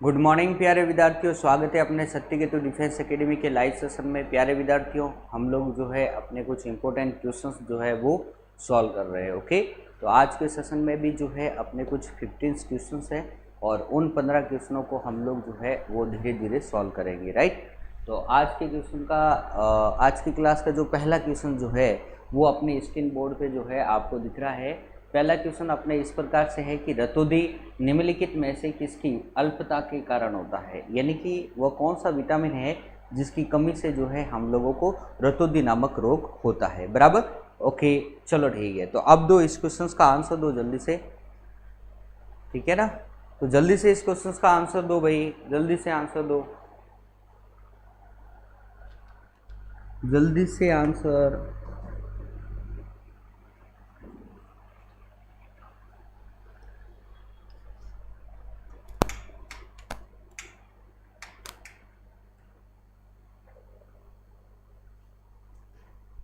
Good morning प्यारे विद्यार्थियों, स्वागत है अपने सत्यकेतु डिफेंस एकेडमी के लाइव सेशन में। प्यारे विद्यार्थियों, हम लोग जो है अपने कुछ इंपॉर्टेंट क्वेश्चंस जो है वो सॉल्व कर रहे हैं। ओके, तो आज के सेशन में भी जो है अपने कुछ 15 क्वेश्चंस हैं और उन 15 क्वेश्चनों को हम लोग जो है वो धीरे धीरे सॉल्व करेंगे। राइट, तो आज के क्वेश्चन का आज की क्लास का जो पहला क्वेश्चन जो है वो अपने स्क्रीन बोर्ड पे जो है आपको दिख रहा है। पहला क्वेश्चन अपने इस प्रकार से है कि रतौंधी निम्नलिखित में से किसकी अल्पता के कारण होता है, यानी कि वह कौन सा विटामिन है जिसकी कमी से जो है हम लोगों को रतौंधी नामक रोग होता है। बराबर, ओके, चलो ठीक है। तो अब दो इस क्वेश्चन का आंसर दो जल्दी से, ठीक है ना। तो जल्दी से इस क्वेश्चन का आंसर दो भाई, जल्दी से आंसर दो, जल्दी से आंसर।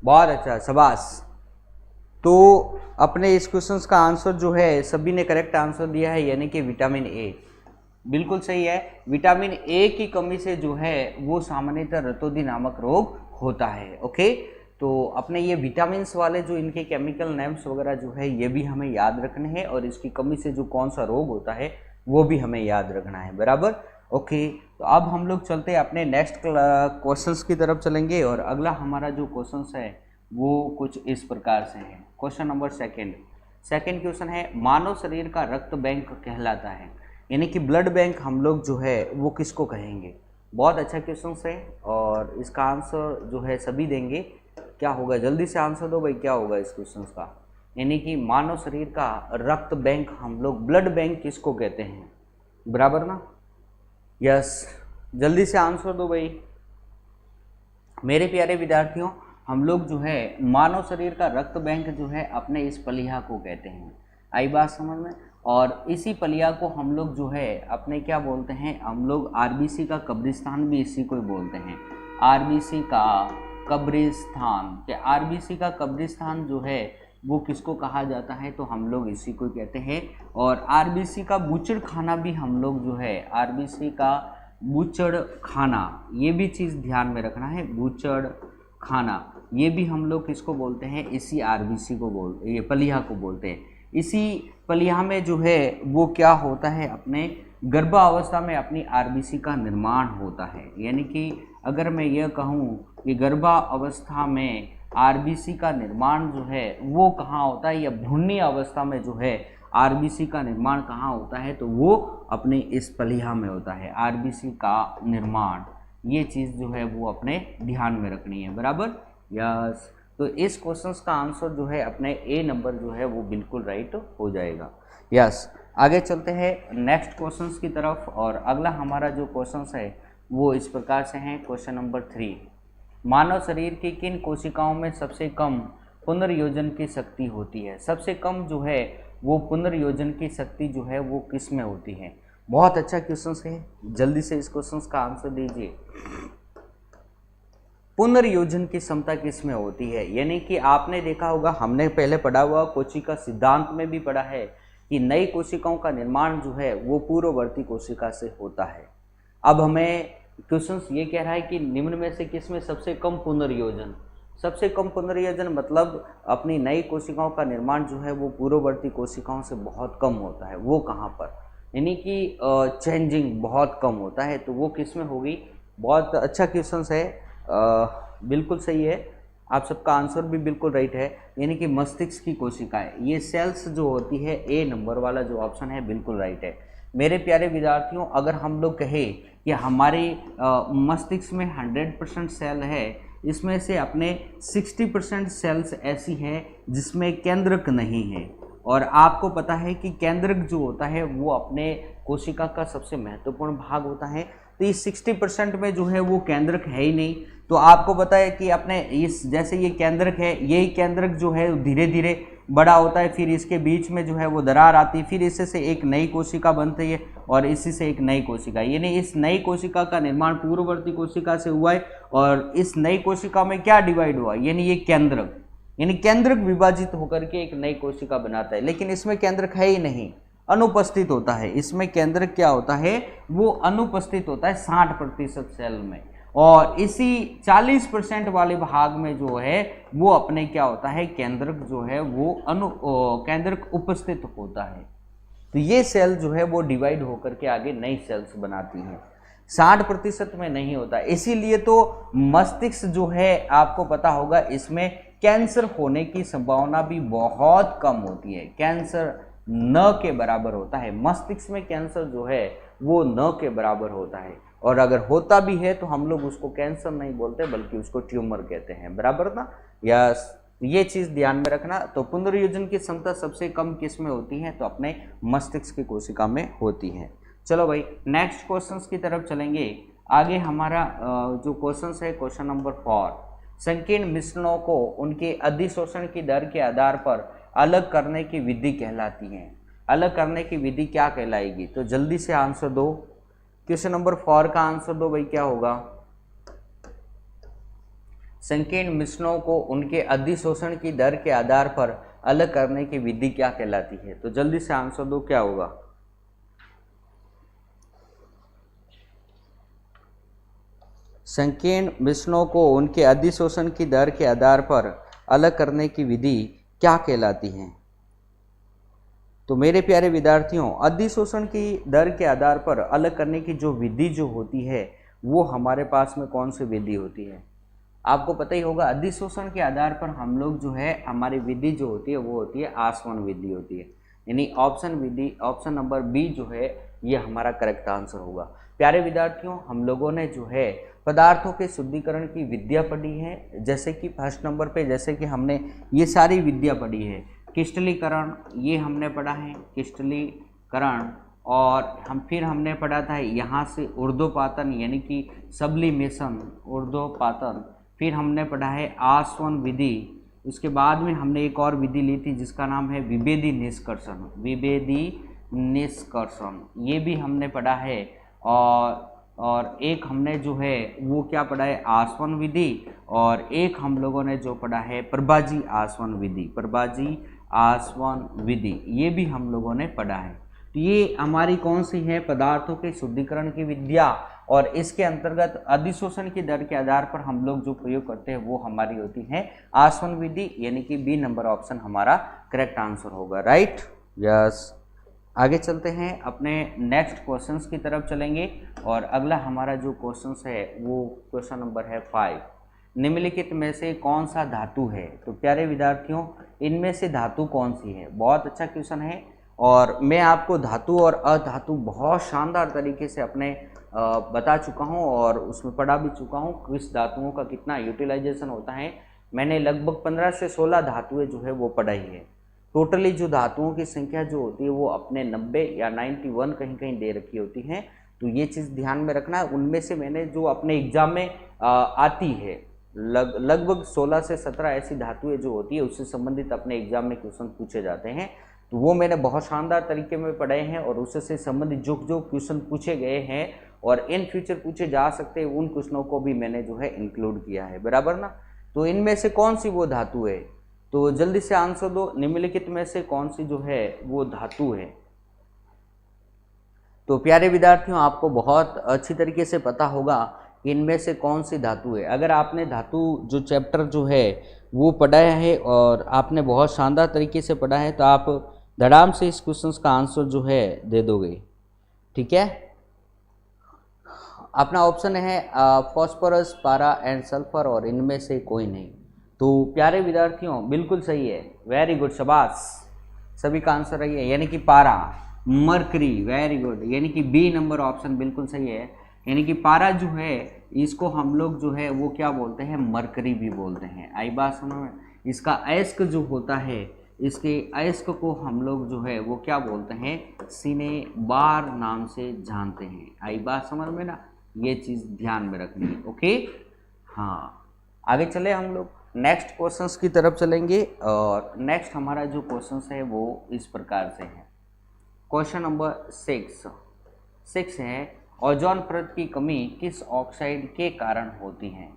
बहुत अच्छा, शाबाश। तो अपने इस क्वेश्चन का आंसर जो है सभी ने करेक्ट आंसर दिया है, यानी कि विटामिन ए। बिल्कुल सही है, विटामिन ए की कमी से जो है वो सामान्यतः रतौंधी नामक रोग होता है। ओके, तो अपने ये विटामिन वाले जो इनके केमिकल नेम्स वगैरह जो है ये भी हमें याद रखने हैं, और इसकी कमी से जो कौन सा रोग होता है वो भी हमें याद रखना है। बराबर, ओके। तो अब हम लोग चलते हैं अपने नेक्स्ट क्वेश्चंस की तरफ चलेंगे, और अगला हमारा जो क्वेश्चंस है वो कुछ इस प्रकार से है। क्वेश्चन नंबर सेकंड क्वेश्चन है, मानव शरीर का रक्त बैंक कहलाता है, यानी कि ब्लड बैंक हम लोग जो है वो किसको कहेंगे। बहुत अच्छा क्वेश्चन है, और इसका आंसर जो है सभी देंगे। क्या होगा, जल्दी से आंसर दो भाई, क्या होगा इस क्वेश्चन का। यानी कि मानव शरीर का रक्त बैंक हम लोग ब्लड बैंक किसको कहते हैं। बराबर ना, यस, जल्दी से आंसर दो भाई। मेरे प्यारे विद्यार्थियों, हम लोग जो है मानव शरीर का रक्त बैंक जो है अपने इस पलिया को कहते हैं। आई बात समझ में। और इसी पलिया को हम लोग जो है अपने क्या बोलते हैं, हम लोग आरबीसी का कब्रिस्तान भी इसी को ही बोलते हैं। आरबीसी का कब्रिस्तान, क्या आरबीसी का कब्रिस्तान जो है वो किसको कहा जाता है, तो हम लोग इसी को कहते हैं। और आरबीसी का बूचड़ खाना भी हम लोग जो है, आरबीसी का बूचड़ खाना, ये भी चीज़ ध्यान में रखना है, बूचड़ खाना ये भी हम लोग किसको बोलते हैं, इसी आरबीसी को ये पलिया को बोलते हैं। इसी पलिया में जो है वो क्या होता है, अपने गर्भावस्था में अपनी आरबीसी का निर्माण होता है। यानी कि अगर मैं यह कहूँ कि गर्भावस्था में आरबीसी का निर्माण जो है वो कहाँ होता है, या भ्रूणी अवस्था में जो है आरबीसी का निर्माण कहाँ होता है, तो वो अपने इस पलिया में होता है आरबीसी का निर्माण। ये चीज़ जो है वो अपने ध्यान में रखनी है। बराबर, यस। तो इस क्वेश्चन का आंसर जो है अपने ए नंबर जो है वो बिल्कुल राइट हो जाएगा। यस, आगे चलते हैं नेक्स्ट क्वेश्चंस की तरफ, और अगला हमारा जो क्वेश्चंस है वो इस प्रकार से हैं। क्वेश्चन नंबर 3, मानव शरीर की किन कोशिकाओं में सबसे कम पुनर्योजन की शक्ति होती है। सबसे कम जो है वो पुनर्योजन की शक्ति जो है वो किस में होती है। बहुत अच्छा क्वेश्चन है, जल्दी से इस क्वेश्चन का आंसर दीजिए। पुनर्योजन की क्षमता किस में होती है, यानी कि आपने देखा होगा, हमने पहले पढ़ा हुआ कोशिका सिद्धांत में भी पढ़ा है कि नई कोशिकाओं का निर्माण जो है वो पूर्ववर्ती कोशिका से होता है। अब हमें क्वेश्चन ये कह रहा है कि निम्न में से किस में सबसे कम पुनर्योजन। सबसे कम पुनर्योजन मतलब अपनी नई कोशिकाओं का निर्माण जो है वो पूर्ववर्ती कोशिकाओं से बहुत कम होता है। वो कहाँ पर, यानी कि चेंजिंग बहुत कम होता है, तो वो किस में होगी। बहुत अच्छा क्वेश्चन है, बिल्कुल सही है, आप सबका आंसर भी बिल्कुल राइट है। यानी कि मस्तिष्क की कोशिकाएं, ये सेल्स जो होती है, ए नंबर वाला जो ऑप्शन है बिल्कुल राइट है। मेरे प्यारे विद्यार्थियों, अगर हम लोग कहें कि हमारे मस्तिष्क में 100% सेल है, इसमें से अपने 60% सेल्स ऐसी हैं जिसमें केंद्रक नहीं है। और आपको पता है कि केंद्रक जो होता है वो अपने कोशिका का सबसे महत्वपूर्ण भाग होता है। तो इस 60% में जो है वो केंद्रक है ही नहीं। तो आपको पता है कि अपने इस जैसे ये केंद्रक है, यही केंद्रक जो है धीरे धीरे बड़ा होता है, फिर इसके बीच में जो है वो दरार आती है, फिर इससे से एक नई कोशिका बनती है, और इसी से एक नई कोशिका, यानी इस नई कोशिका का निर्माण पूर्ववर्ती कोशिका से हुआ है। और इस नई कोशिका में क्या डिवाइड हुआ, यानी ये केंद्रक, यानी केंद्रक विभाजित होकर के एक नई कोशिका बनाता है, लेकिन इसमें केंद्रक है ही नहीं। अनुपस्थित होता है। इसमें केंद्रक क्या होता है, वो अनुपस्थित होता है 60% सेल में, और इसी 40% वाले भाग में जो है वो अपने क्या होता है, केंद्रक जो है वो केंद्रक उपस्थित होता है। तो ये सेल जो है वो डिवाइड होकर के आगे नई सेल्स बनाती हैं। 60% में नहीं होता, इसीलिए तो मस्तिष्क जो है आपको पता होगा इसमें कैंसर होने की संभावना भी बहुत कम होती है। कैंसर न के बराबर होता है, मस्तिष्क में कैंसर जो है वो न के बराबर होता है, और अगर होता भी है तो हम लोग उसको कैंसर नहीं बोलते बल्कि उसको ट्यूमर कहते हैं, बराबर ना। या ये चीज ध्यान में रखना। तो पुनर्योजन की क्षमता सबसे कम किस में होती है, तो अपने मस्तिष्क की कोशिका में होती है। चलो भाई नेक्स्ट क्वेश्चंस की तरफ चलेंगे। आगे हमारा जो क्वेश्चंस है क्वेश्चन नंबर 4, संकीर्ण मिश्रणों को उनके अधिशोषण की दर के आधार पर अलग करने की विधि कहलाती है। अलग करने की विधि क्या कहलाएगी, तो जल्दी से आंसर दो। क्वेश्चन नंबर 4 का आंसर दो भाई, क्या होगा। संकीर्ण मिश्रणों को उनके अधिशोषण की दर के आधार पर अलग करने की विधि क्या कहलाती है, तो जल्दी से आंसर दो, क्या होगा। संकीर्ण मिश्रणों को उनके अधिशोषण की दर के आधार पर अलग करने की विधि क्या कहलाती है। तो मेरे प्यारे विद्यार्थियों, अधिशोषण की दर के आधार पर अलग करने की जो विधि जो होती है वो हमारे पास में कौन सी विधि होती है, आपको पता ही होगा। अधिशोषण के आधार पर हम लोग जो है हमारी विधि जो होती है वो होती है आसवन विधि होती है, यानी ऑप्शन विधि, ऑप्शन नंबर बी जो है ये हमारा करेक्ट आंसर होगा। प्यारे विद्यार्थियों, हम लोगों ने जो है पदार्थों के शुद्धिकरण की विद्या पढ़ी है, जैसे कि फर्स्ट नंबर पे जैसे कि हमने ये सारी विद्या पढ़ी है। क्रिस्टलीकरण ये हमने पढ़ा है, क्रिस्टलीकरण, और फिर हमने पढ़ा था यहाँ से ऊर्ध्वपातन यानी कि सब्लिमेशन, ऊर्ध्वपातन। फिर हमने पढ़ा है आसवन विधि। उसके बाद में हमने एक और विधि ली थी जिसका नाम है विभेदी निष्कर्षण, विभेदी निष्कर्षण, ये भी हमने पढ़ा है। और एक हमने जो है वो क्या पढ़ा है, आसवन विधि, और एक हम लोगों ने जो पढ़ा है प्रभाजी आसवन विधि, प्रभाजी आसवन विधि, ये भी हम लोगों ने पढ़ा है। तो ये हमारी कौन सी है, पदार्थों के शुद्धिकरण की विद्या, और इसके अंतर्गत अधिशोषण की दर के आधार पर हम लोग जो प्रयोग करते हैं वो हमारी होती है आसवन विधि, यानी कि बी नंबर ऑप्शन हमारा करेक्ट आंसर होगा, राइट। यस, आगे चलते हैं, अपने नेक्स्ट क्वेश्चंस की तरफ चलेंगे, और अगला हमारा जो क्वेश्चंस है वो क्वेश्चन नंबर है 5, निम्नलिखित में से कौन सा धातु है। तो प्यारे विद्यार्थियों, इनमें से धातु कौन सी है, बहुत अच्छा क्वेश्चन है, और मैं आपको धातु और अधातु बहुत शानदार तरीके से अपने बता चुका हूं, और उसमें पढ़ा भी चुका हूं किस धातुओं का कितना यूटिलाइजेशन होता है। मैंने लगभग 15 से 16 धातुएं जो है वो पढ़ाई है। टोटली जो धातुओं की संख्या जो होती है वो अपने 90 या 91 कहीं कहीं दे रखी होती है, तो ये चीज़ ध्यान में रखना है। उनमें से मैंने जो अपने एग्जाम में आती है लगभग 16 से 17 ऐसी धातुएं जो होती है उससे संबंधित अपने एग्जाम में क्वेश्चन पूछे जाते हैं, तो वो मैंने बहुत शानदार तरीके में पढ़े हैं, और उससे संबंधित जो जो क्वेश्चन पूछे गए हैं और इन फ्यूचर पूछे जा सकते हैं उन क्वेश्चनों को भी मैंने जो है इंक्लूड किया है, बराबर ना। तो इनमें से कौन सी वो धातु है, तो जल्दी से आंसर दो, निम्नलिखित में से कौन सी जो है वो धातु है। तो प्यारे विद्यार्थियों, आपको बहुत अच्छी तरीके से पता होगा कि इनमें से कौन सी धातु है। अगर आपने धातु जो चैप्टर जो है वो पढ़ाया है और आपने बहुत शानदार तरीके से पढ़ा है, तो आप धड़ाम से इस क्वेश्चन का आंसर जो है दे दोगे, ठीक है। अपना ऑप्शन है फॉस्फोरस, पारा एंड सल्फर, और इनमें से कोई नहीं। तो प्यारे विद्यार्थियों, बिल्कुल सही है, वेरी गुड, शाबाश, सभी का आंसर रही है, यानी कि पारा, मरकरी, वेरी गुड, यानी कि बी नंबर ऑप्शन बिल्कुल सही है। यानी कि पारा जो है इसको हम लोग जो है वो क्या बोलते हैं, मरकरी भी बोलते हैं। आई बात समझ में। इसका अयस्क जो होता है, इसके अयस्क को हम लोग जो है वो क्या बोलते हैं, सिनेबार नाम से जानते हैं। आई बात समझ में ना, ये चीज़ ध्यान में रखनी है, ओके। हाँ, आगे चले हम लोग नेक्स्ट क्वेश्चंस की तरफ चलेंगे, और नेक्स्ट हमारा जो क्वेश्चंस है वो इस प्रकार से है। क्वेश्चन नंबर 6 है, ओजोन परत की कमी किस ऑक्साइड के कारण होती है।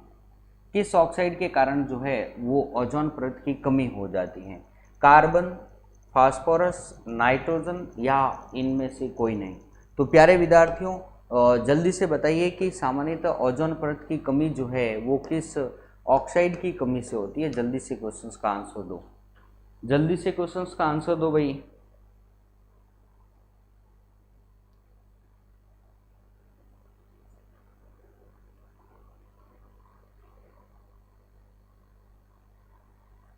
किस ऑक्साइड के कारण जो है वो ओजोन परत की कमी हो जाती है। कार्बन, फास्फोरस, नाइट्रोजन या इनमें से कोई नहीं। तो प्यारे विद्यार्थियों जल्दी से बताइए कि सामान्यतः ओजोन परत की कमी जो है वो किस ऑक्साइड की कमी से होती है। जल्दी से क्वेश्चंस का आंसर दो, जल्दी से क्वेश्चंस का आंसर दो भाई।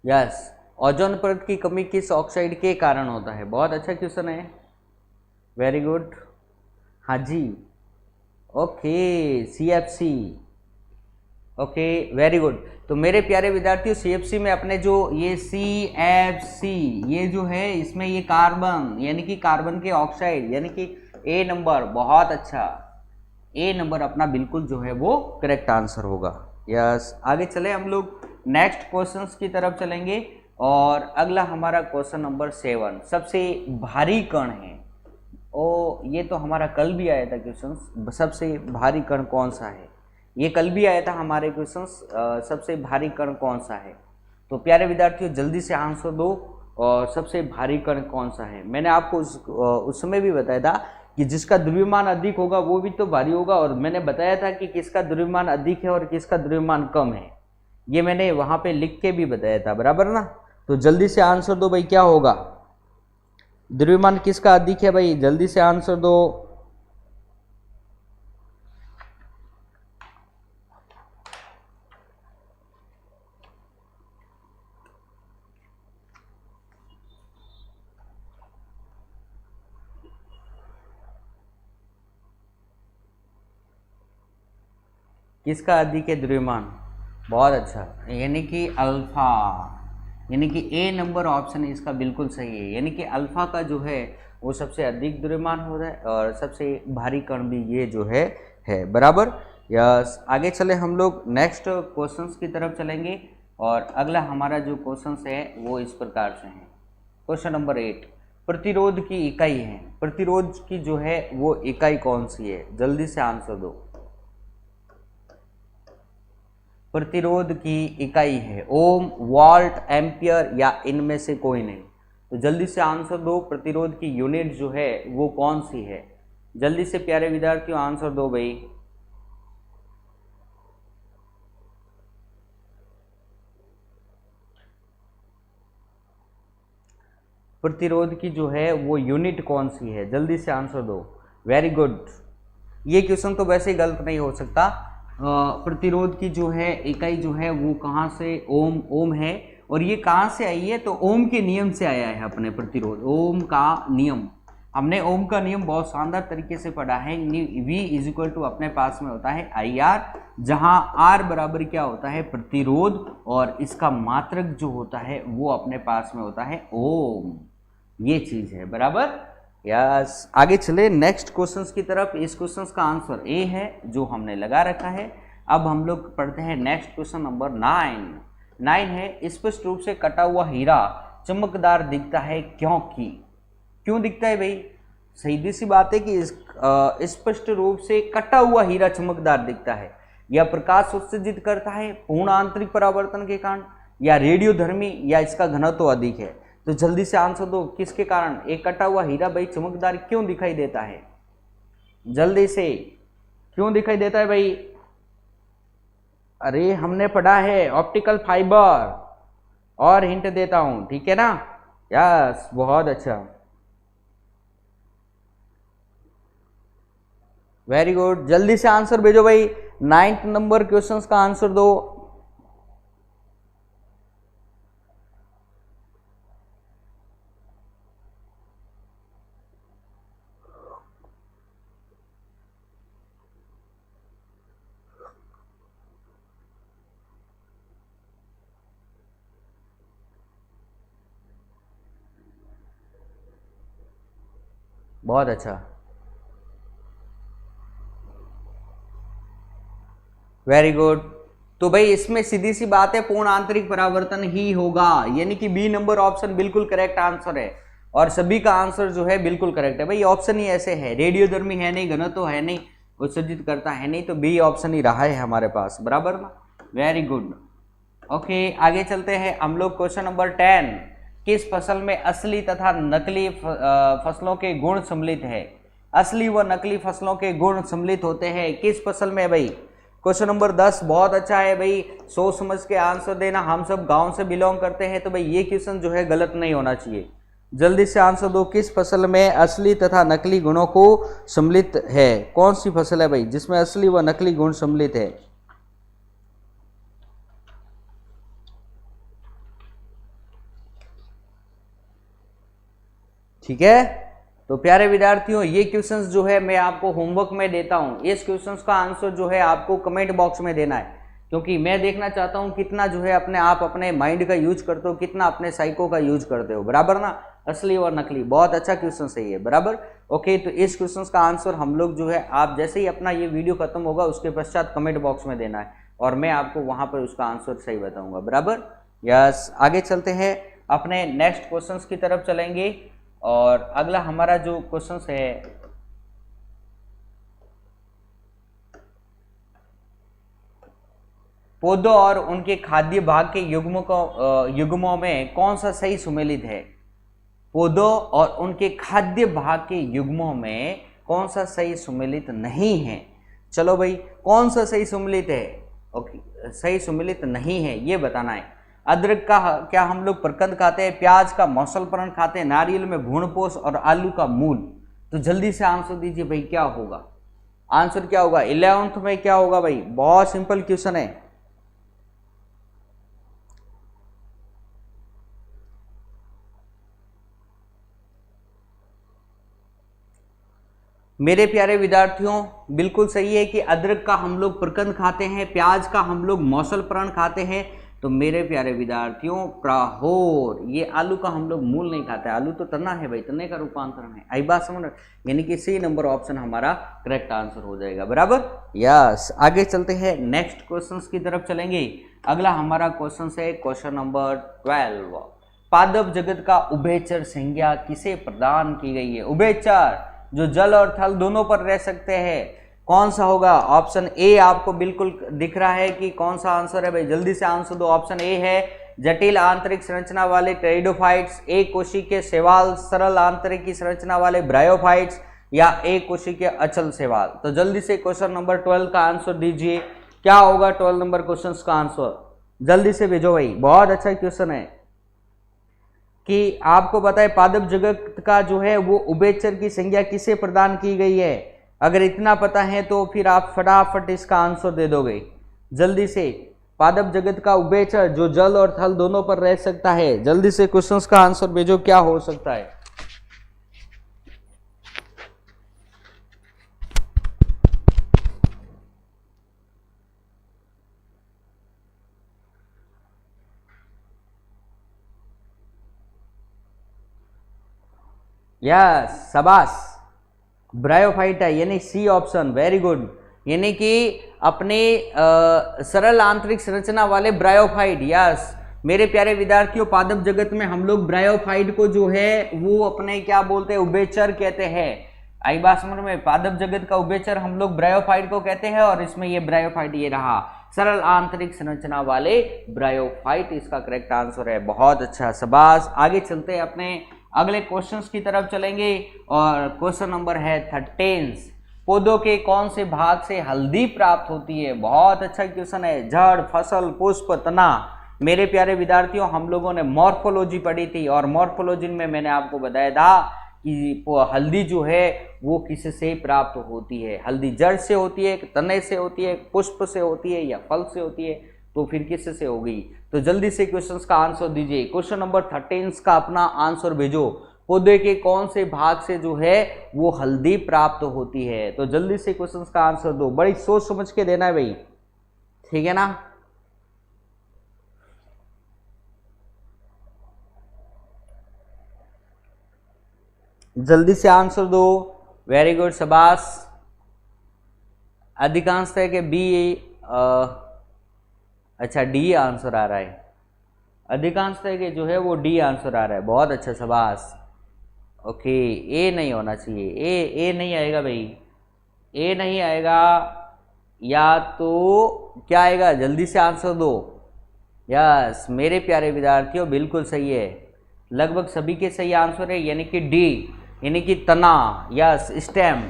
यस, ओजोन परत की कमी किस ऑक्साइड के कारण होता है। बहुत अच्छा क्वेश्चन है, वेरी गुड। हाँ जी, okay, CFC, okay, very good. तो मेरे प्यारे विद्यार्थियों CFC में अपने जो ये CFC ये जो है इसमें ये कार्बन यानी कि कार्बन के ऑक्साइड यानी कि A नंबर, बहुत अच्छा, A नंबर अपना बिल्कुल जो है वो करेक्ट आंसर होगा। यस, आगे चले हम लोग नेक्स्ट क्वेश्चंस की तरफ चलेंगे और अगला हमारा क्वेश्चन नंबर 7 सबसे भारी कण है। ओ ये तो हमारा कल भी आया था क्वेश्चन, सबसे भारी कण कौन सा है। ये कल भी आया था हमारे क्वेश्चंस, सबसे भारी कण कौन सा है। तो प्यारे विद्यार्थियों जल्दी से आंसर दो और सबसे भारी कण कौन सा है। मैंने आपको उस समय भी बताया था कि जिसका द्रव्यमान अधिक होगा वो भी तो भारी होगा, और मैंने बताया था कि किसका द्रव्यमान अधिक है और किसका द्रव्यमान कम है। ये मैंने वहाँ पे लिख के भी बताया था, बराबर ना। तो जल्दी से आंसर दो भाई, क्या होगा, द्रव्यमान किसका अधिक है भाई, जल्दी से आंसर दो। किसका अधिक है द्रव्यमान, बहुत अच्छा, यानी कि अल्फा, यानी कि A नंबर ऑप्शन इसका बिल्कुल सही है। यानी कि अल्फा का जो है वो सबसे अधिक द्रव्यमान हो रहा है और सबसे भारी कण भी ये जो है बराबर। यस, आगे चले हम लोग नेक्स्ट क्वेश्चंस की तरफ चलेंगे और अगला हमारा जो क्वेश्चंस है वो इस प्रकार से है। क्वेश्चन नंबर 8, प्रतिरोध की इकाई है, प्रतिरोध की जो है वो इकाई कौन सी है, जल्दी से आंसर दो। प्रतिरोध की इकाई है ओम, वॉल्ट, एम्पियर या इनमें से कोई नहीं। तो जल्दी से आंसर दो, प्रतिरोध की यूनिट जो है वो कौन सी है। जल्दी से प्यारे विद्यार्थियों आंसर दो भाई। प्रतिरोध की जो है वो यूनिट कौन सी है, जल्दी से आंसर दो। वेरी गुड, ये क्वेश्चन तो वैसे ही गलत नहीं हो सकता। प्रतिरोध की जो है इकाई जो है वो कहाँ से, ओम है, और ये कहाँ से आई है, तो ओम के नियम से आया है अपने प्रतिरोध, ओम का नियम। हमने ओम का नियम बहुत शानदार तरीके से पढ़ा है। V इज इक्वल टू अपने पास में होता है IR, जहाँ R बराबर क्या होता है, प्रतिरोध, और इसका मात्रक जो होता है वो अपने पास में होता है ओम। ये चीज है बराबर। यस, आगे चले नेक्स्ट क्वेश्चंस की तरफ। इस क्वेश्चंस का आंसर A है जो हमने लगा रखा है। अब हम लोग पढ़ते हैं नेक्स्ट क्वेश्चन नंबर 9 है, स्पष्ट रूप से कटा हुआ हीरा चमकदार दिखता है क्योंकि, क्यों दिखता है भाई, सीधी सी बात है कि स्पष्ट रूप से कटा हुआ हीरा चमकदार दिखता है। यह प्रकाश उत्सर्जित करता है पूर्ण आंतरिक परावर्तन के कारण, या रेडियोधर्मी, या इसका घनत्व अधिक है। तो जल्दी से आंसर दो, किसके कारण एक कटा हुआ हीरा भाई चमकदार क्यों दिखाई देता है, जल्दी से, क्यों दिखाई देता है भाई। अरे हमने पढ़ा है ऑप्टिकल फाइबर, और हिंट देता हूं, ठीक है ना। यस, बहुत अच्छा, वेरी गुड, जल्दी से आंसर भेजो भाई। 9th नंबर क्वेश्चंस का आंसर दो। बहुत अच्छा, वेरी गुड। तो भाई इसमें सीधी सी बात है पूर्ण आंतरिक परावर्तन ही होगा, यानी कि B नंबर ऑप्शन बिल्कुल करेक्ट आंसर है, और सभी का आंसर जो है बिल्कुल करेक्ट है भाई। ऑप्शन ही ऐसे है, रेडियोधर्मी है नहीं, घनत्व है नहीं, उत्सर्जित करता है नहीं, तो B ऑप्शन ही रहा है हमारे पास, बराबर ना। वेरी गुड, ओके, आगे चलते हैं हम लोग क्वेश्चन नंबर 10। किस फसल में असली तथा नकली फसलों के गुण सम्मिलित है? असली व नकली फसलों के गुण सम्मिलित होते हैं किस फसल में भाई? क्वेश्चन नंबर 10 बहुत अच्छा है भाई, सोच समझ के आंसर देना। हम सब गांव से बिलोंग करते हैं तो भाई ये क्वेश्चन जो है गलत नहीं होना चाहिए। जल्दी से आंसर दो, किस फसल में असली तथा नकली गुणों को सम्मिलित है? कौन सी फसल है भाई जिसमें असली व नकली गुण सम्मिलित है? ठीक है, तो प्यारे विद्यार्थियों ये क्वेश्चंस जो है मैं आपको होमवर्क में देता हूं। इस क्वेश्चंस का आंसर जो है आपको कमेंट बॉक्स में देना है, क्योंकि मैं देखना चाहता हूं कितना जो है अपने आप अपने माइंड का यूज करते हो, कितना अपने साइको का यूज करते हो, बराबर ना। असली और नकली, बहुत अच्छा क्वेश्चन सही है, बराबर। ओके, तो इस क्वेश्चन का आंसर हम लोग जो है आप जैसे ही अपना ये वीडियो खत्म होगा उसके पश्चात कमेंट बॉक्स में देना है और मैं आपको वहां पर उसका आंसर सही बताऊंगा, बराबर। यस, आगे चलते हैं, अपने नेक्स्ट क्वेश्चन की तरफ चलेंगे। और अगला हमारा जो क्वेश्चन है पौधों और उनके खाद्य भाग के युग्मों में कौन सा सही सुमेलित है? पौधों और उनके खाद्य भाग के युग्मों में कौन सा सही सुमेलित नहीं है? चलो भाई, कौन सा सही सुमेलित है? ओके, सही सुमेलित नहीं है ये बताना है। अदरक का क्या हम लोग प्रकंद खाते हैं, प्याज का मौसलपरण खाते हैं, नारियल में भ्रूणपोष और आलू का मूल। तो जल्दी से आंसर दीजिए भाई, क्या होगा आंसर? क्या होगा 11th में? क्या होगा भाई? बहुत सिंपल क्वेश्चन है। मेरे प्यारे विद्यार्थियों बिल्कुल सही है कि अदरक का हम लोग प्रकंद खाते हैं, प्याज का हम लोग मौसलपरण खाते हैं। तो मेरे प्यारे विद्यार्थियों प्राहोर, ये आलू का हम लोग मूल नहीं खाते। आलू तो तना है भाई, तने का रूपांतरण है। आई बात समझ, यानी कि सी नंबर ऑप्शन हमारा करेक्ट आंसर हो जाएगा, बराबर। यस, आगे चलते हैं, नेक्स्ट क्वेश्चन की तरफ चलेंगे। अगला हमारा क्वेश्चन है क्वेश्चन नंबर 12। पादप जगत का उभयचर संज्ञा किसे प्रदान की गई है? उभयचर जो जल और थल दोनों पर रह सकते हैं, कौन सा होगा? ऑप्शन ए आपको बिल्कुल दिख रहा है कि कौन सा आंसर है भाई, जल्दी से आंसर दो। ऑप्शन ए है जटिल आंतरिक संरचना वाले टेरिडोफाइट्स, ए कोशिकीय शैवाल, सरल आंतरिक की संरचना वाले ब्रायोफाइट्स, या ए कोशिकीय अचल शैवाल। तो जल्दी से क्वेश्चन नंबर 12 का आंसर दीजिए, क्या होगा 12 नंबर क्वेश्चन का आंसर? जल्दी से भेजो भाई, बहुत अच्छा क्वेश्चन है कि आपको पता है पादप जगत का जो है वो उभयचर की संज्ञा किसे प्रदान की गई है। अगर इतना पता है तो फिर आप फटाफट इसका आंसर दे दोगे जल्दी से। पादप जगत का उभयचर जो जल और थल दोनों पर रह सकता है, जल्दी से क्वेश्चंस का आंसर भेजो, क्या हो सकता है? यस, शाबाश, ब्रायोफाइट है, यानी सी ऑप्शन, वेरी गुड। यानी कि अपने सरल आंतरिक संरचना वाले ब्रायोफाइट। यस मेरे प्यारे विद्यार्थियों, पादप जगत में हम लोग ब्रायोफाइट को जो है वो अपने क्या बोलते हैं? उभयचर कहते हैं। आई बात समझ में? पादप जगत का उभयचर हम लोग ब्रायोफाइट को कहते हैं, और इसमें ये ब्रायोफाइट ये रहा, सरल आंतरिक संरचना वाले ब्रायोफाइट इसका करेक्ट आंसर है। बहुत अच्छा, शाबाश। आगे चलते हैं, अपने अगले क्वेश्चंस की तरफ चलेंगे, और क्वेश्चन नंबर है 13। पौधों के कौन से भाग से हल्दी प्राप्त होती है? बहुत अच्छा क्वेश्चन है। जड़, फसल, पुष्प, तना। मेरे प्यारे विद्यार्थियों, हम लोगों ने मॉर्फोलॉजी पढ़ी थी, और मॉर्फोलॉजी में मैंने आपको बताया था कि हल्दी जो है वो किससे प्राप्त होती है। हल्दी जड़ से होती है, तने से होती है, पुष्प से होती है, या फल से होती है, तो फिर किससे होगी? तो जल्दी से क्वेश्चंस का आंसर दीजिए। क्वेश्चन नंबर 13 का अपना आंसर भेजो। पौधे के कौन से भाग से जो है वो हल्दी प्राप्त होती है? तो जल्दी से क्वेश्चंस का आंसर दो, बड़ी सोच समझ के देना है भाई, ठीक है ना। जल्दी से आंसर दो, वेरी गुड, शाबाश। अधिकांश है कि बी, अच्छा डी आंसर आ रहा है। अधिकांश है कि जो है वो डी आंसर आ रहा है, बहुत अच्छा, शाबाश। ओके, ए नहीं होना चाहिए, ए नहीं आएगा भाई, ए नहीं आएगा, या तो क्या आएगा? जल्दी से आंसर दो। यस मेरे प्यारे विद्यार्थियों, बिल्कुल सही है। लगभग सभी के सही आंसर है, यानी कि डी, यानी कि तना या स्टेम।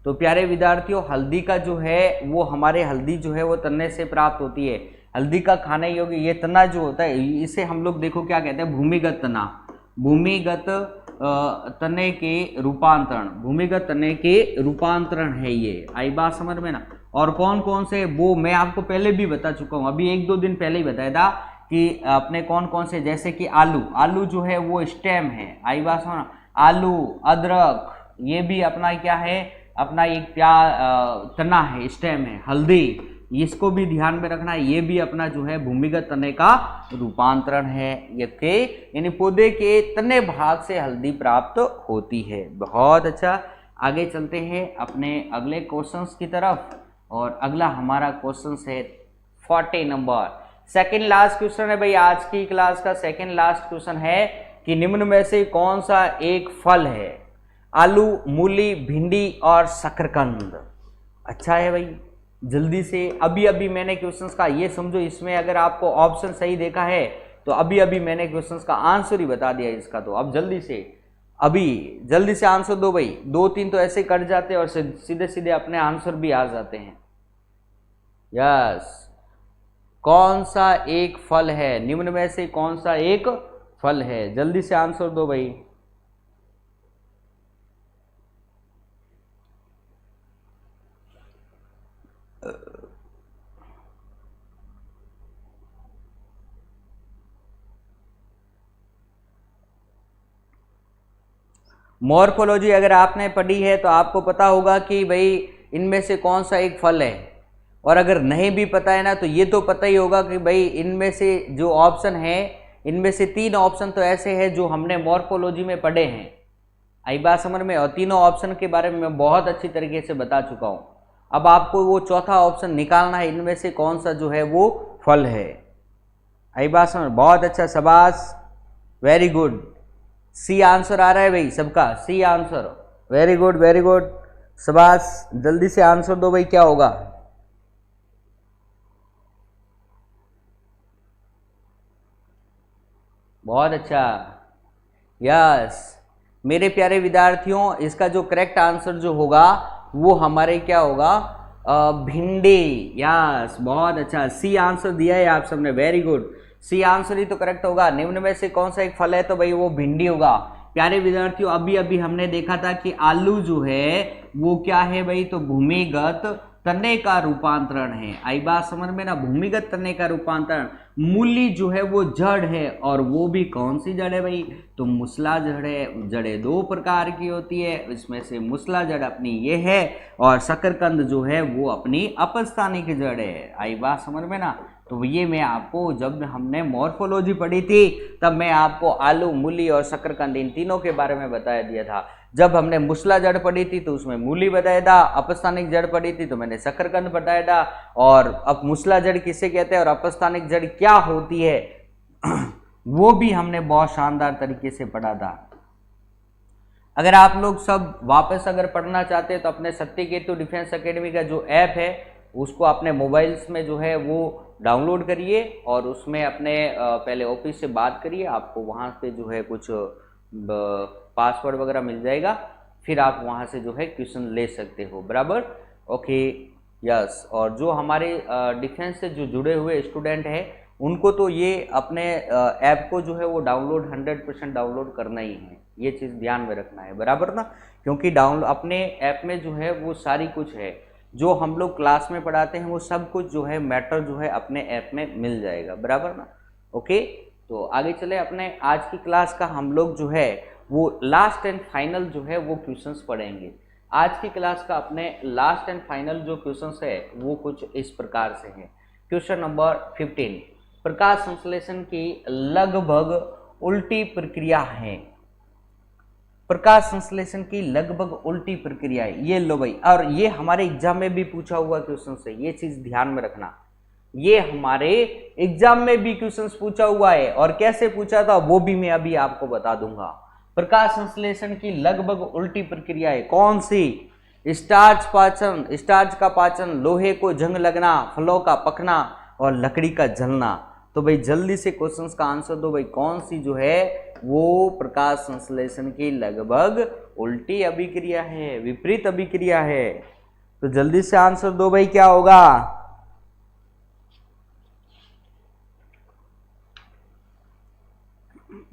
तो प्यारे विद्यार्थियों, हल्दी का जो है वो हमारे हल्दी जो है वो तने से प्राप्त होती है। हल्दी का खाने योग्य ये तना जो होता है इसे हम लोग देखो क्या कहते हैं, भूमिगत तना। भूमिगत तने के रूपांतरण, भूमिगत तने के रूपांतरण है ये। आई बात समझ में ना। और कौन कौन से वो मैं आपको पहले भी बता चुका हूँ, अभी 1-2 दिन पहले ही बताया था कि अपने कौन कौन से, जैसे कि आलू, आलू जो है वो स्टेम है। आई बात समझ। आलू, अदरक, ये भी अपना क्या है, अपना एक तना है, स्टेम है। हल्दी, इसको भी ध्यान में रखना है, ये भी अपना जो है भूमिगत तने का रूपांतरण है। ये के यानी पौधे के तने भाग से हल्दी प्राप्त होती है। बहुत अच्छा, आगे चलते हैं अपने अगले क्वेश्चंस की तरफ। और अगला हमारा क्वेश्चन है 40 नंबर, सेकंड लास्ट क्वेश्चन है भाई आज की क्लास का। सेकंड लास्ट क्वेश्चन है कि निम्न में से कौन सा एक फल है? आलू, मूली, भिंडी और शकरकंद। अच्छा है भाई, जल्दी से अभी अभी मैंने क्वेश्चंस का ये समझो, इसमें अगर आपको ऑप्शन सही देखा है तो अभी अभी मैंने क्वेश्चंस का आंसर ही बता दिया इसका। तो अब जल्दी से, अभी जल्दी से आंसर दो भाई। 2-3 तो ऐसे कट जाते हैं और सीधे सीधे अपने आंसर भी आ जाते हैं। यस, कौन सा एक फल है? निम्न में से कौन सा एक फल है? जल्दी से आंसर दो भाई। मॉर्फोलॉजी अगर आपने पढ़ी है तो आपको पता होगा कि भाई इनमें से कौन सा एक फल है। और अगर नहीं भी पता है ना तो ये तो पता ही होगा कि भाई इनमें से जो ऑप्शन है, इनमें से 3 ऑप्शन तो ऐसे हैं जो हमने मॉर्फोलॉजी में पढ़े हैं। आई बात समझ में। और तीनों ऑप्शन के बारे में मैं बहुत अच्छी तरीके से बता चुका हूँ। अब आपको वो चौथा ऑप्शन निकालना है, इनमें से कौन सा जो है वो फल है। आई बात समझ। बहुत अच्छा, शाबाश, वेरी गुड। सी आंसर आ रहा है भाई सबका, C answer. Very good, very good, शाबाश। जल्दी से आंसर दो भाई, क्या होगा? बहुत अच्छा, यस। मेरे प्यारे विद्यार्थियों, इसका जो करेक्ट आंसर जो होगा वो हमारे क्या होगा, भिंडी। यस, बहुत अच्छा, सी आंसर दिया है आप सबने, वेरी गुड। सी आंसर ही तो करेक्ट होगा। निम्न में से कौन सा एक फल है? तो भाई वो भिंडी होगा। प्यारे विद्यार्थियों, अभी अभी हमने देखा था कि आलू जो है वो क्या है भाई, तो भूमिगत तने का रूपांतरण है। आई बात समझ में ना, भूमिगत तने का रूपांतरण। मूली जो है वो जड़ है, और वो भी कौन सी जड़ है भाई, तो मूसला जड़ है। जड़ें 2 प्रकार की होती है, इसमें से मूसला जड़ अपनी ये है, और शकरकंद जो है वो अपनी अपस्थानिक जड़ है। आई बात समझ में ना। तो ये मैं आपको, जब हमने मॉर्फोलॉजी पढ़ी थी तब मैं आपको आलू, मूली और शकरकंद इन तीनों के बारे में बताया दिया था। जब हमने मूसला जड़ पढ़ी थी तो उसमें मूली बताया था, अपस्थानिक जड़ पढ़ी थी तो मैंने शकरकंद बताया था। और अब मूसला जड़ किसे कहते हैं और अपस्थानिक जड़ क्या होती है वो भी हमने बहुत शानदार तरीके से पढ़ा था। अगर आप लोग सब वापस अगर पढ़ना चाहते हैं तो अपने सत्यकेतु डिफेंस एकेडमी का जो ऐप है उसको अपने मोबाइल्स में जो है वो डाउनलोड करिए, और उसमें अपने पहले ऑफिस से बात करिए, आपको वहाँ पे जो है कुछ पासवर्ड वगैरह मिल जाएगा, फिर आप वहाँ से जो है क्वेश्चन ले सकते हो, बराबर। Okay, yes. और जो हमारे डिफेंस से जो जुड़े हुए स्टूडेंट हैं उनको तो ये अपने ऐप को जो है वो डाउनलोड 100% डाउनलोड करना ही है, ये चीज़ ध्यान में रखना है, बराबर ना। क्योंकि डाउनलोड अपने ऐप में जो है वो सारी कुछ है, जो हम लोग क्लास में पढ़ाते हैं वो सब कुछ जो है मैटर जो है अपने ऐप में मिल जाएगा, बराबर ना। ओके, तो आगे चले। अपने आज की क्लास का हम लोग जो है वो लास्ट एंड फाइनल जो है वो क्वेश्चंस पढ़ेंगे। आज की क्लास का अपने लास्ट एंड फाइनल जो क्वेश्चंस है वो कुछ इस प्रकार से हैं। क्वेश्चन नंबर 15, प्रकाश संश्लेषण की लगभग उल्टी प्रक्रिया है। प्रकाश संश्लेषण की लगभग उल्टी प्रक्रिया है, ये लो भाई। और ये हमारे एग्जाम में भी पूछा हुआ क्वेश्चन है, ये चीज ध्यान में रखना। ये हमारे एग्जाम में भी क्वेश्चन पूछा हुआ है, और कैसे पूछा था वो भी मैं अभी आपको बता दूंगा। प्रकाश संश्लेषण की लगभग उल्टी प्रक्रिया है कौन सी? स्टार्च पाचन, स्टार्च का पाचन, लोहे को जंग लगना, फलों का पकना और लकड़ी का जलना। तो भाई जल्दी से क्वेश्चंस का आंसर दो भाई, कौन सी जो है वो प्रकाश संश्लेषण की लगभग उल्टी अभिक्रिया है, विपरीत अभिक्रिया है। तो जल्दी से आंसर दो भाई, क्या होगा?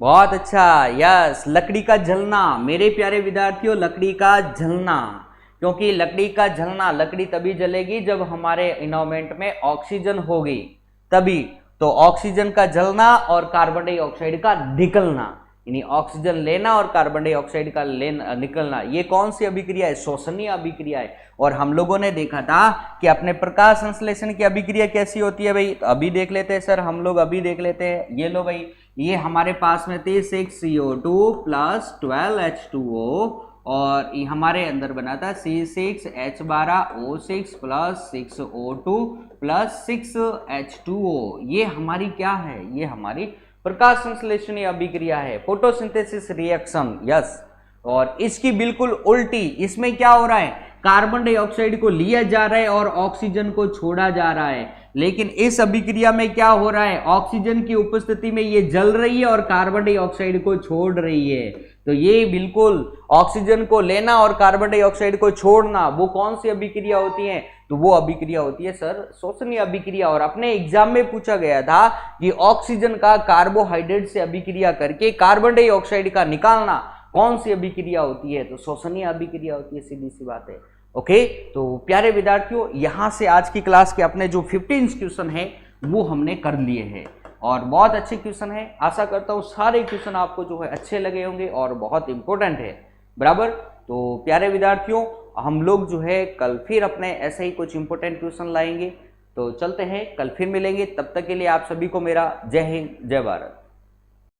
बहुत अच्छा, यस, लकड़ी का जलना। मेरे प्यारे विद्यार्थियों, लकड़ी का जलना, क्योंकि लकड़ी का जलना, लकड़ी तभी जलेगी जब हमारे एनवायरमेंट में ऑक्सीजन होगी, तभी। तो ऑक्सीजन का जलना और कार्बन डाइऑक्साइड का निकलना, यानी ऑक्सीजन लेना और कार्बन डाइऑक्साइड का निकलना, ये कौन सी अभिक्रिया है? श्वसनीय अभिक्रिया है। और हम लोगों ने देखा था कि अपने प्रकाश संश्लेषण की अभिक्रिया कैसी होती है भाई, तो अभी देख लेते हैं सर, हम लोग अभी देख लेते हैं। ये लो भाई, ये हमारे पास में थी 6CO2 प्लस 12H2O, और ये हमारे अंदर बना था C6H12O6 plus 6O2 plus 6H2O। ये हमारी क्या है? ये हमारी प्रकाश संश्लेषणीय अभिक्रिया है, फोटोसिंथेसिस रिएक्शन, यस। और इसकी बिल्कुल उल्टी, इसमें क्या हो रहा है? कार्बन डाइऑक्साइड को लिया जा रहा है और ऑक्सीजन को छोड़ा जा रहा है। लेकिन इस अभिक्रिया में क्या हो रहा है? ऑक्सीजन की उपस्थिति में ये जल रही है और कार्बन डाइऑक्साइड को छोड़ रही है। तो ये बिल्कुल ऑक्सीजन को लेना और कार्बन डाइऑक्साइड को छोड़ना, वो कौन सी अभिक्रिया होती है? तो वो अभिक्रिया होती है सर श्वसनीय अभिक्रिया। और अपने एग्जाम में पूछा गया था कि ऑक्सीजन का कार्बोहाइड्रेट से अभिक्रिया करके कार्बन डाइऑक्साइड का निकालना कौन सी अभिक्रिया होती है? तो श्वसनीय अभिक्रिया होती है, सीधी सी बात है। ओके, तो प्यारे विद्यार्थियों, यहां से आज की क्लास के अपने जो 15 क्वेश्चन है वो हमने कर लिए हैं, और बहुत अच्छे क्वेश्चन है। आशा करता हूँ सारे क्वेश्चन आपको जो है अच्छे लगे होंगे और बहुत इंपॉर्टेंट है, बराबर। तो प्यारे विद्यार्थियों, हम लोग जो है कल फिर अपने ऐसे ही कुछ इंपॉर्टेंट क्वेश्चन लाएंगे। तो चलते हैं, कल फिर मिलेंगे, तब तक के लिए आप सभी को मेरा जय हिंद, जय भारत।